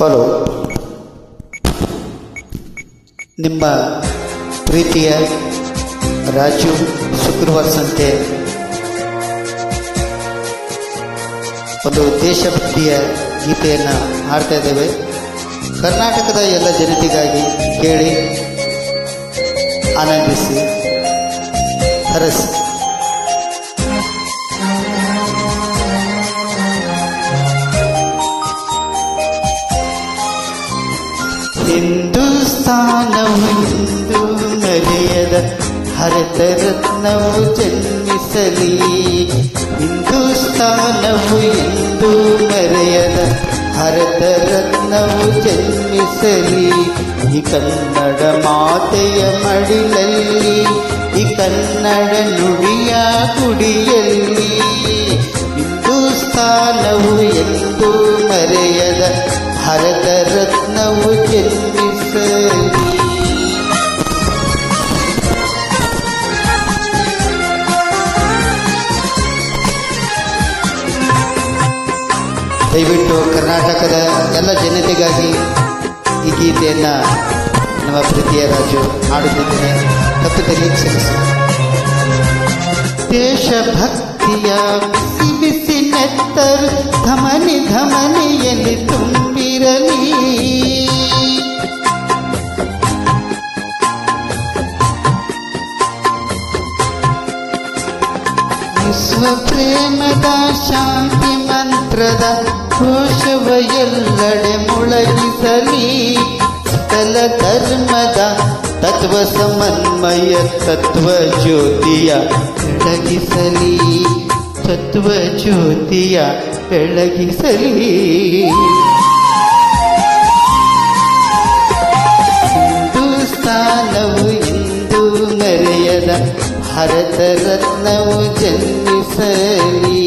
Hello, ನಿಮ್ಮ ಪ್ರೀತಿಯ ರಾಜು ಶುಕ್ರವಾರ ಸಂತೆ ಒಂದು ದೇಶಭಕ್ತಿಯ ಗೀತೆಯನ್ನು ಹಾಡ್ತಾ ಇದ್ದೇವೆ. ಕರ್ನಾಟಕದ ಎಲ್ಲ ಜನತೆಗಾಗಿ ಕೇಳಿ ಆನಂದಿಸಿ ಹರಸಿ. ಹಿಂದೂಸ್ತಾನವು ಎಂದು ಮರೆಯದ ಭಾರತ ರತ್ನವು ಜನ್ಮಿಸಲಿ. ಹಿಂದೂಸ್ತಾನವು ಎಂದು ಮರೆಯದ ಭಾರತ ರತ್ನವು ಜನ್ಮಿಸಲಿ. ಈ ಕನ್ನಡ ಮಾತೆಯ ಮಡಿಲಲ್ಲಿ, ಈ ಕನ್ನಡ ನುಡಿಯ ಗುಡಿಯಲ್ಲಿ. ಹಿಂದೂಸ್ತಾನವು ಎಂದು ಮರೆಯದ ಭಾರತ ರತ್ನವು ಜನ್ಮಿಸಲಿ. ದಯವಿಟ್ಟು ಕರ್ನಾಟಕದ ಎಲ್ಲ ಜನತೆಗಾಗಿ ಈ ಗೀತೆಯನ್ನು ನಮ್ಮ ಪ್ರೀತಿಯ ರಾಜು ಹಾಡುತ್ತಿದ್ದೇನೆ. ತಪ್ಪಿದಲ್ಲಿ ಕ್ಷಮಿಸಿ. ದೇಶಭಕ್ತಿಯ ಬಿಸಿ ಬಿಸಿ ನೆತ್ತರು ಧಮನಿ ಧಮನಿಯಲ್ಲಿ ತುಂಬಿರಲಿ. ವಿಶ್ವ ಪ್ರೇಮದ ಶಾಂತಿ ಮಂತ್ರದ ಘೋಷವ ಎಲ್ಲೆಡೆ ಮೊಳಗಿಸಲಿ. ಸಕಲ ಧರ್ಮದ ತತ್ವ ಸಮನ್ವಯ ತತ್ವ ಜ್ಯೋತಿಯ ಬೆಳಗಿಸಲಿ. ತತ್ವ ಜ್ಯೋತಿಯ ಬೆಳಗಿಸಲಿ. ಹಿಂದೂಸ್ತಾನವು ಎಂದು ಮರೆಯದ ಭಾರತ ರತ್ನವು ಜನ್ಮಿಸಲಿ.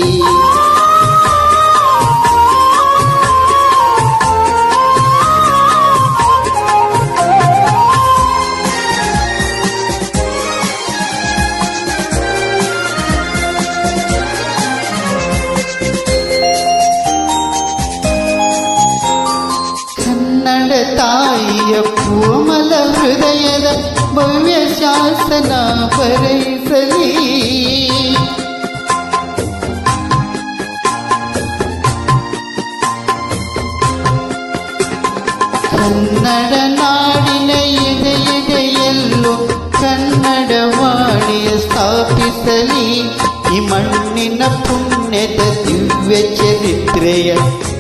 ಕನ್ನಡ ತಾಯಿಯ ಕೋಮಲ ಹೃದಯದ ಭವ್ಯ ಶಾಸನ ಬರೆಸಲಿ. ಕನ್ನಡ ನಾಡಿನ ಎದೆ ಎದೆಯಲ್ಲೂ ಕನ್ನಡ ವಾಣಿಯ ಸ್ಥಾಪಿಸಲಿ. ಈ ಮಣ್ಣಿನ ಪುಣ್ಯದ ದಿವ್ಯ ಚರಿತ್ರೆಯ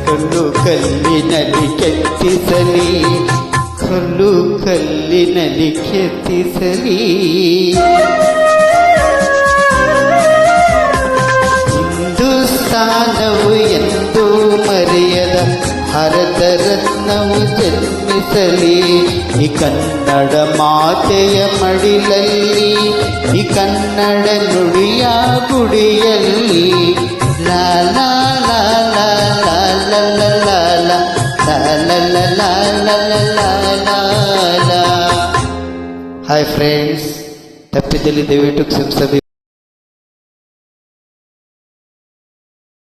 ಕಲ್ಲು ಕಲ್ಲಿನಲ್ಲಿ ಕೆತ್ತಿಸಲಿ. ಕಲ್ಲು ಕಲ್ಲಿನಲ್ಲಿ ಕೆತ್ತಿಸಲಿ. ಹಿಂದೂಸ್ತಾನವು ಎಂದು ಮರೆಯದ ಭಾರತ ರತ್ನವು ಜನ್ಮಿಸಲಿ. ಈ ಕನ್ನಡ ಮಾತೆಯ ಮಡಿಲಲ್ಲಿ, ಈ ಕನ್ನಡ ನುಡಿಯ ಗುಡಿಯಲ್ಲಿ. ಲಾ ಲಾ ಲಾ ಲಾ ಲಾ ಲಾ ಲಾ ಲಾ ಲಾ ಲಾ ಲಾ ಲಾ ಲಾ ಲಾ ಲಾ. ಹಾಯ್ ಫ್ರೆಂಡ್ಸ್, ತಪ್ಪಿದಲ್ಲಿ ದಯವಿಟ್ಟು ಕ್ಷಮಿಸಬೇಕು.